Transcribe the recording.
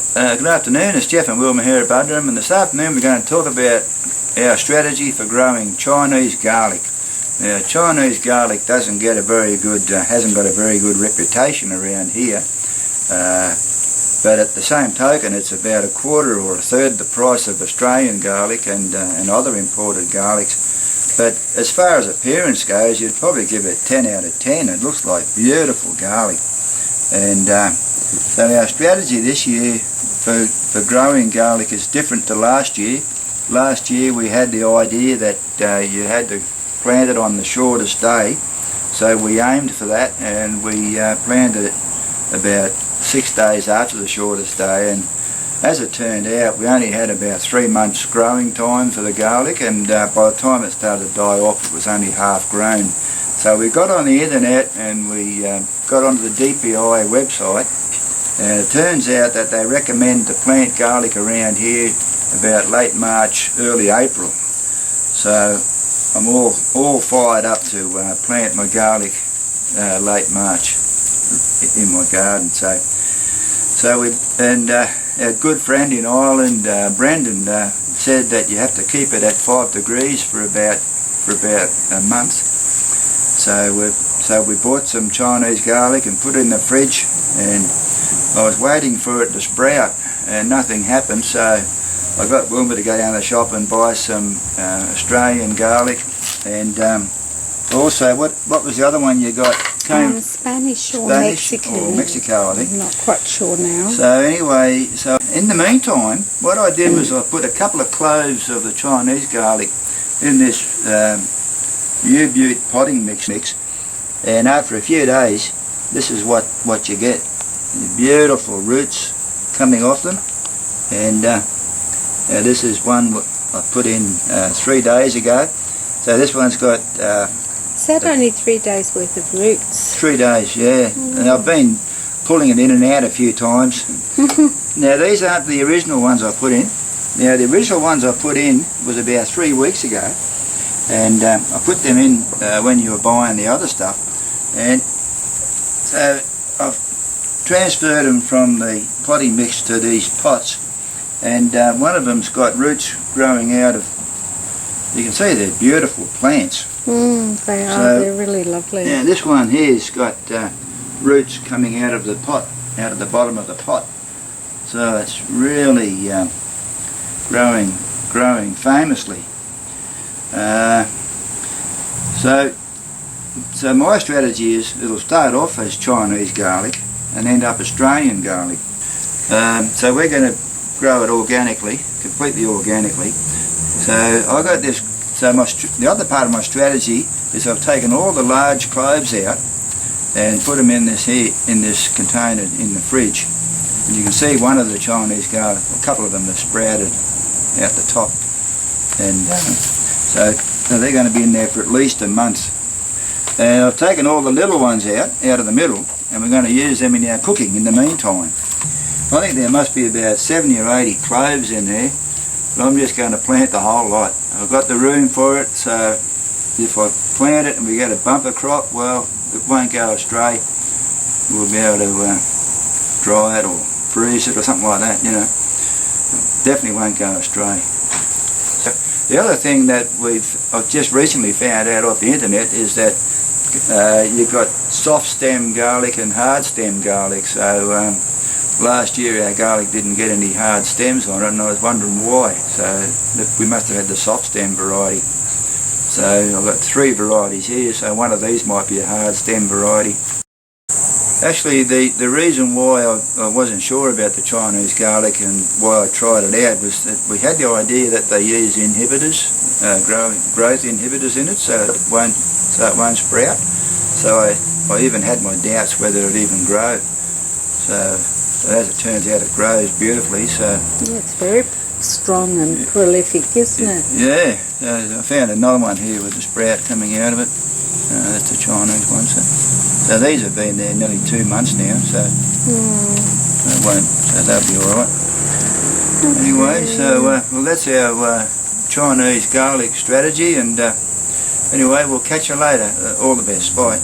Good afternoon, it's Jeff and Wilma here at Buderim, and this afternoon we're going to talk about our strategy for growing Chinese garlic. Now, Chinese garlic doesn't get a very good, hasn't got a very good reputation around here, but at the same token it's about a quarter or a third the price of Australian garlic and other imported garlics. But as far as appearance goes, you'd probably give it 10 out of 10. It looks like beautiful garlic. And so our strategy this year for growing garlic is different to last year. Last year we had the idea that you had to plant it on the shortest day, so we aimed for that, and we planted it about 6 days after the shortest day, and as it turned out we only had about 3 months growing time for the garlic, and by the time it started to die off it was only half grown. So we got on the internet and we got onto the DPI website, and it turns out that they recommend to plant garlic around here about late March, early April. So I'm all fired up to plant my garlic late March in my garden. Our good friend in Ireland, Brendan, said that you have to keep it at 5 degrees for about a month. So we bought some Chinese garlic and put it in the fridge, and I was waiting for it to sprout and nothing happened, so I got Wilma to go down the shop and buy some Australian garlic, and also what was the other one you got? Spanish or Mexican. Or Mexico, I think. I'm not quite sure now. So anyway, so in the meantime, what I did was I put a couple of cloves of the Chinese garlic in this U-Butte potting mix, and after a few days, this is what you get. Beautiful roots coming off them, and this is one I put in 3 days ago. So this one's got... is that only 3 days worth of roots? 3 days, yeah. And I've been pulling it in and out a few times. Now these aren't the original ones I put in. Now the original ones I put in was about 3 weeks ago, and I put them in when you were buying the other stuff, and so I've transferred them from the potting mix to these pots, and one of them's got roots growing out of, you can see they're beautiful plants. They are, they're really lovely. Yeah, this one here's got roots coming out of the pot, out of the bottom of the pot, so it's really growing famously. So my strategy is it'll start off as Chinese garlic and end up Australian garlic. So we're going to grow it organically, completely organically. So I got this. So the other part of my strategy is I've taken all the large cloves out and put them in this container in the fridge. And you can see one of the Chinese garlic, a couple of them have sprouted out the top, and so they're going to be in there for at least a month. And I've taken all the little ones out of the middle, and we're going to use them in our cooking in the meantime. I think there must be about 70 or 80 cloves in there, but I'm just going to plant the whole lot. I've got the room for it, so if I plant it and we get a bumper crop, well, it won't go astray. We'll be able to dry it or freeze it or something like that, you know. Definitely won't go astray. The other thing that I've just recently found out off the internet is that you've got soft stem garlic and hard stem garlic. So last year our garlic didn't get any hard stems on it, and I was wondering why. So we must have had the soft stem variety. So I've got 3 varieties here, so one of these might be a hard stem variety. Actually, the reason why I wasn't sure about the Chinese garlic and why I tried it out was that we had the idea that they use inhibitors, growth inhibitors in it, so it won't sprout. So I even had my doubts whether it even grow. So as it turns out, it grows beautifully. So yeah, it's very strong and prolific, isn't it? Yeah. I found another one here with a sprout coming out of it. That's the Chinese one. So these have been there nearly 2 months now, so they'll be all right. Okay. Anyway, so well, that's our Chinese garlic strategy, and anyway, we'll catch you later. All the best. Bye.